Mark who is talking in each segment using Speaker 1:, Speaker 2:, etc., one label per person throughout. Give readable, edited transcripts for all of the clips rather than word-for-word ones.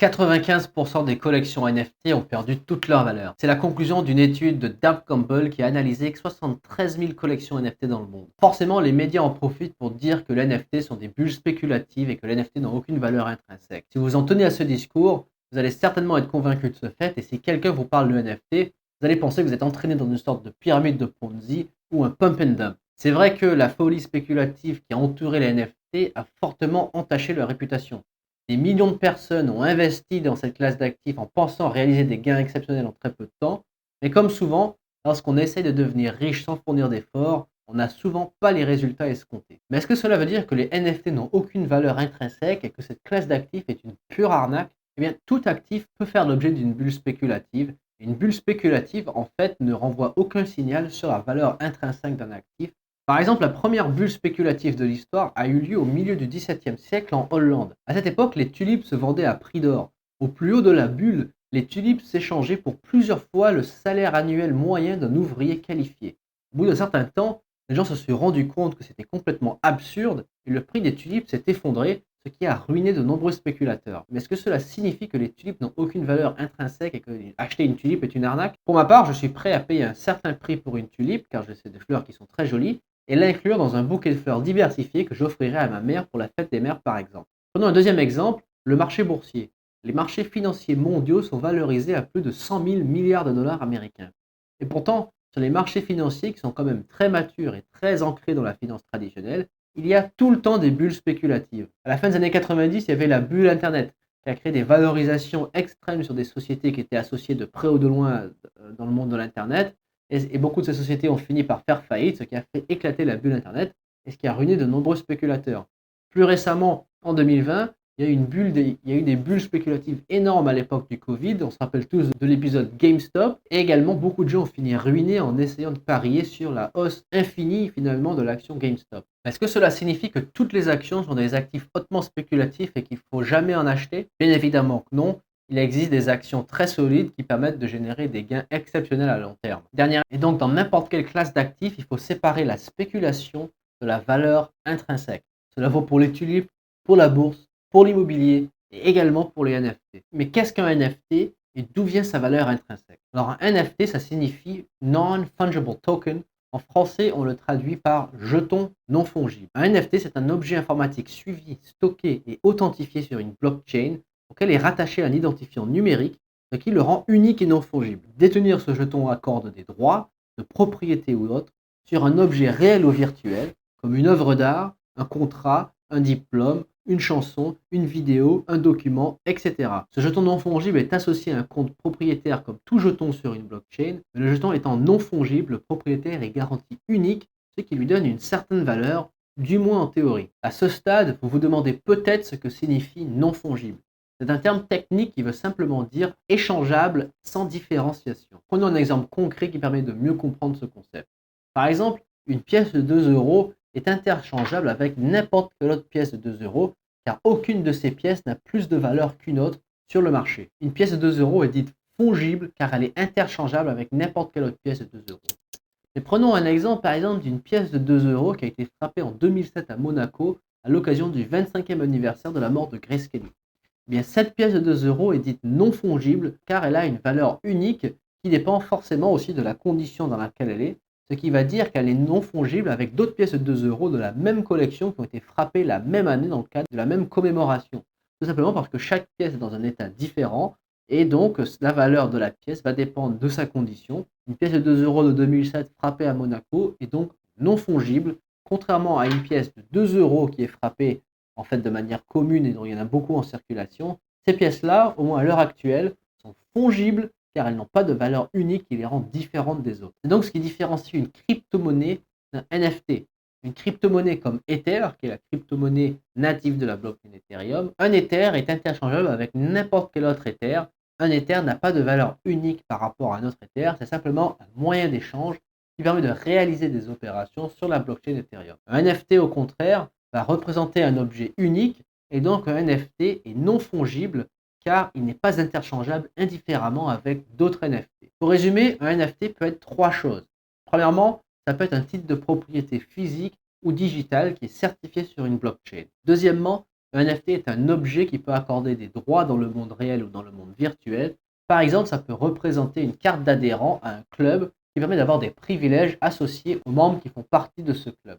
Speaker 1: 95% des collections NFT ont perdu toute leur valeur. C'est la conclusion d'une étude de Dave Campbell qui a analysé 73 000 collections NFT dans le monde. Forcément, les médias en profitent pour dire que les NFT sont des bulles spéculatives et que les NFT n'ont aucune valeur intrinsèque. Si vous en tenez à ce discours, vous allez certainement être convaincu de ce fait, et si quelqu'un vous parle de NFT, vous allez penser que vous êtes entraîné dans une sorte de pyramide de Ponzi ou un pump and dump. C'est vrai que la folie spéculative qui a entouré les NFT a fortement entaché leur réputation. Des millions de personnes ont investi dans cette classe d'actifs en pensant réaliser des gains exceptionnels en très peu de temps, mais comme souvent, lorsqu'on essaye de devenir riche sans fournir d'efforts, on n'a souvent pas les résultats escomptés. Mais est-ce que cela veut dire que les NFT n'ont aucune valeur intrinsèque et que cette classe d'actifs est une pure arnaque? Eh bien, tout actif peut faire l'objet d'une bulle spéculative. Et une bulle spéculative, en fait, ne renvoie aucun signal sur la valeur intrinsèque d'un actif. Par exemple, la première bulle spéculative de l'histoire a eu lieu au milieu du XVIIe siècle en Hollande. À cette époque, les tulipes se vendaient à prix d'or. Au plus haut de la bulle, les tulipes s'échangeaient pour plusieurs fois le salaire annuel moyen d'un ouvrier qualifié. Au bout d'un certain temps, les gens se sont rendus compte que c'était complètement absurde et le prix des tulipes s'est effondré, ce qui a ruiné de nombreux spéculateurs. Mais est-ce que cela signifie que les tulipes n'ont aucune valeur intrinsèque et que acheter une tulipe est une arnaque? Pour ma part, je suis prêt à payer un certain prix pour une tulipe, car je sais des fleurs qui sont très jolies, et l'inclure dans un bouquet de fleurs diversifiées que j'offrirai à ma mère pour la fête des mères par exemple. Prenons un deuxième exemple, le marché boursier. Les marchés financiers mondiaux sont valorisés à plus de 100 000 milliards de dollars américains. Et pourtant, sur les marchés financiers qui sont quand même très matures et très ancrés dans la finance traditionnelle, il y a tout le temps des bulles spéculatives. À la fin des années 90, il y avait la bulle Internet qui a créé des valorisations extrêmes sur des sociétés qui étaient associées de près ou de loin dans le monde de l'Internet. Et beaucoup de ces sociétés ont fini par faire faillite, ce qui a fait éclater la bulle Internet et ce qui a ruiné de nombreux spéculateurs. Plus récemment, en 2020, il y a eu des bulles spéculatives énormes à l'époque du Covid. On se rappelle tous de l'épisode GameStop. Et également, beaucoup de gens ont fini ruinés en essayant de parier sur la hausse infinie finalement de l'action GameStop. Est-ce que cela signifie que toutes les actions sont des actifs hautement spéculatifs et qu'il ne faut jamais en acheter? Bien évidemment que non. Il existe des actions très solides qui permettent de générer des gains exceptionnels à long terme. Et donc, dans n'importe quelle classe d'actifs, il faut séparer la spéculation de la valeur intrinsèque. Cela vaut pour les tulipes, pour la bourse, pour l'immobilier et également pour les NFT. Mais qu'est-ce qu'un NFT et d'où vient sa valeur intrinsèque? Alors, un NFT, ça signifie Non-Fungible Token. En français, on le traduit par jeton non fongible. Un NFT, c'est un objet informatique suivi, stocké et authentifié sur une blockchain auquel est rattaché un identifiant numérique, ce qui le rend unique et non fongible. Détenir ce jeton accorde des droits, de propriété ou autres, sur un objet réel ou virtuel, comme une œuvre d'art, un contrat, un diplôme, une chanson, une vidéo, un document, etc. Ce jeton non fongible est associé à un compte propriétaire comme tout jeton sur une blockchain, mais le jeton étant non fongible, le propriétaire est garanti unique, ce qui lui donne une certaine valeur, du moins en théorie. À ce stade, vous vous demandez peut-être ce que signifie non fongible. C'est un terme technique qui veut simplement dire échangeable sans différenciation. Prenons un exemple concret qui permet de mieux comprendre ce concept. Par exemple, une pièce de 2 euros est interchangeable avec n'importe quelle autre pièce de 2 euros, car aucune de ces pièces n'a plus de valeur qu'une autre sur le marché. Une pièce de 2 euros est dite fongible car elle est interchangeable avec n'importe quelle autre pièce de 2 euros. Mais prenons un exemple par exemple d'une pièce de 2 euros qui a été frappée en 2007 à Monaco à l'occasion du 25e anniversaire de la mort de Grace Kelly. Eh bien, cette pièce de 2 euros est dite non fongible car elle a une valeur unique qui dépend forcément aussi de la condition dans laquelle elle est, ce qui va dire qu'elle est non fongible avec d'autres pièces de 2 euros de la même collection qui ont été frappées la même année dans le cadre de la même commémoration. Tout simplement parce que chaque pièce est dans un état différent et donc la valeur de la pièce va dépendre de sa condition. Une pièce de 2 euros de 2007 frappée à Monaco est donc non fongible, contrairement à une pièce de 2 euros qui est frappée en fait de manière commune et dont il y en a beaucoup en circulation. Ces pièces-là, au moins à l'heure actuelle, sont fongibles car elles n'ont pas de valeur unique qui les rend différentes des autres. C'est donc ce qui différencie une crypto-monnaie d'un NFT. Une crypto-monnaie comme Ether, qui est la crypto-monnaie native de la blockchain Ethereum, un Ether est interchangeable avec n'importe quel autre Ether. Un Ether n'a pas de valeur unique par rapport à un autre Ether, c'est simplement un moyen d'échange qui permet de réaliser des opérations sur la blockchain Ethereum. Un NFT, au contraire, va représenter un objet unique et donc un NFT est non fongible car il n'est pas interchangeable indifféremment avec d'autres NFT. Pour résumer, un NFT peut être trois choses. Premièrement, ça peut être un titre de propriété physique ou digital qui est certifié sur une blockchain. Deuxièmement, Un NFT est un objet qui peut accorder des droits dans le monde réel ou dans le monde virtuel. Par exemple, ça peut représenter une carte d'adhérent à un club qui permet d'avoir des privilèges associés aux membres qui font partie de ce club.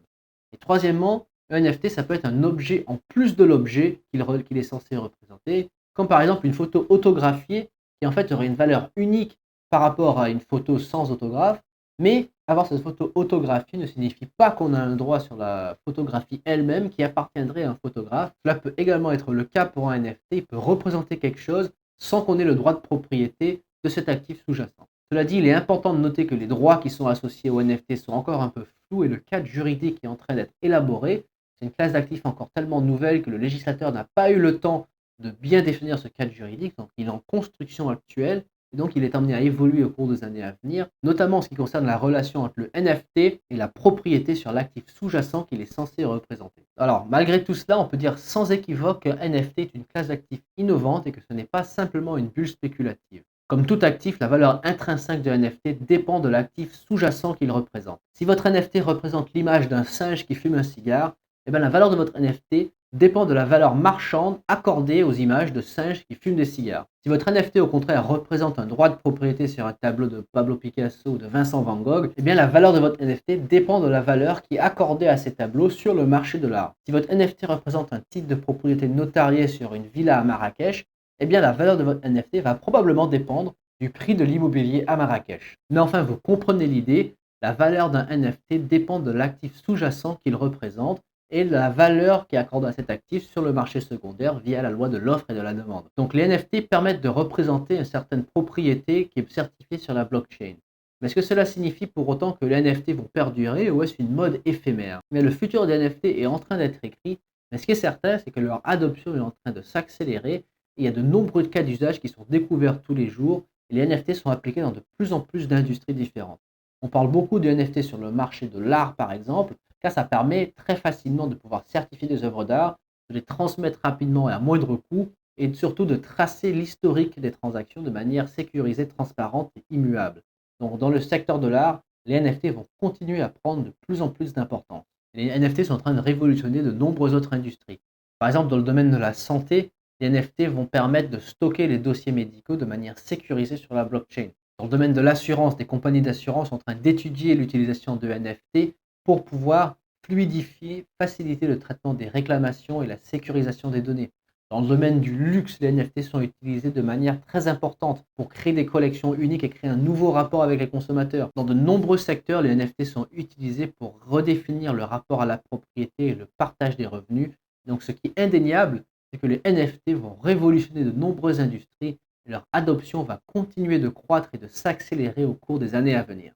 Speaker 1: Et troisièmement, un NFT, ça peut être un objet en plus de l'objet qu'il est censé représenter, comme par exemple une photo autographiée qui en fait aurait une valeur unique par rapport à une photo sans autographe, mais avoir cette photo autographiée ne signifie pas qu'on a un droit sur la photographie elle-même qui appartiendrait à un photographe. Cela peut également être le cas pour un NFT, il peut représenter quelque chose sans qu'on ait le droit de propriété de cet actif sous-jacent. Cela dit, il est important de noter que les droits qui sont associés au NFT sont encore un peu flous et le cadre juridique est en train d'être élaboré. C'est une classe d'actifs encore tellement nouvelle que le législateur n'a pas eu le temps de bien définir ce cadre juridique, donc il est en construction actuelle. Et donc, il est amené à évoluer au cours des années à venir, notamment en ce qui concerne la relation entre le NFT et la propriété sur l'actif sous-jacent qu'il est censé représenter. Alors, malgré tout cela, on peut dire sans équivoque qu'un NFT est une classe d'actifs innovante et que ce n'est pas simplement une bulle spéculative. Comme tout actif, la valeur intrinsèque de NFT dépend de l'actif sous-jacent qu'il représente. Si votre NFT représente l'image d'un singe qui fume un cigare, eh bien la valeur de votre NFT dépend de la valeur marchande accordée aux images de singes qui fument des cigares. Si votre NFT au contraire représente un droit de propriété sur un tableau de Pablo Picasso ou de Vincent Van Gogh, eh bien la valeur de votre NFT dépend de la valeur qui est accordée à ces tableaux sur le marché de l'art. Si votre NFT représente un titre de propriété notarié sur une villa à Marrakech, eh bien la valeur de votre NFT va probablement dépendre du prix de l'immobilier à Marrakech. Mais enfin, vous comprenez l'idée, la valeur d'un NFT dépend de l'actif sous-jacent qu'il représente et la valeur qui est accordée à cet actif sur le marché secondaire via la loi de l'offre et de la demande. Donc les NFT permettent de représenter une certaine propriété qui est certifiée sur la blockchain. Mais est-ce que cela signifie pour autant que les NFT vont perdurer ou est-ce une mode éphémère? Mais le futur des NFT est en train d'être écrit, mais ce qui est certain, c'est que leur adoption est en train de s'accélérer et il y a de nombreux cas d'usage qui sont découverts tous les jours et les NFT sont appliqués dans de plus en plus d'industries différentes. On parle beaucoup de NFT sur le marché de l'art par exemple, car ça permet très facilement de pouvoir certifier des œuvres d'art, de les transmettre rapidement et à moindre coût, et surtout de tracer l'historique des transactions de manière sécurisée, transparente et immuable. Donc dans le secteur de l'art, les NFT vont continuer à prendre de plus en plus d'importance. Les NFT sont en train de révolutionner de nombreuses autres industries. Par exemple, dans le domaine de la santé, les NFT vont permettre de stocker les dossiers médicaux de manière sécurisée sur la blockchain. Dans le domaine de l'assurance, des compagnies d'assurance sont en train d'étudier l'utilisation de NFT pour pouvoir fluidifier, faciliter le traitement des réclamations et la sécurisation des données. Dans le domaine du luxe, les NFT sont utilisés de manière très importante pour créer des collections uniques et créer un nouveau rapport avec les consommateurs. Dans de nombreux secteurs, les NFT sont utilisés pour redéfinir le rapport à la propriété et le partage des revenus. Donc ce qui est indéniable, c'est que les NFT vont révolutionner de nombreuses industries et leur adoption va continuer de croître et de s'accélérer au cours des années à venir.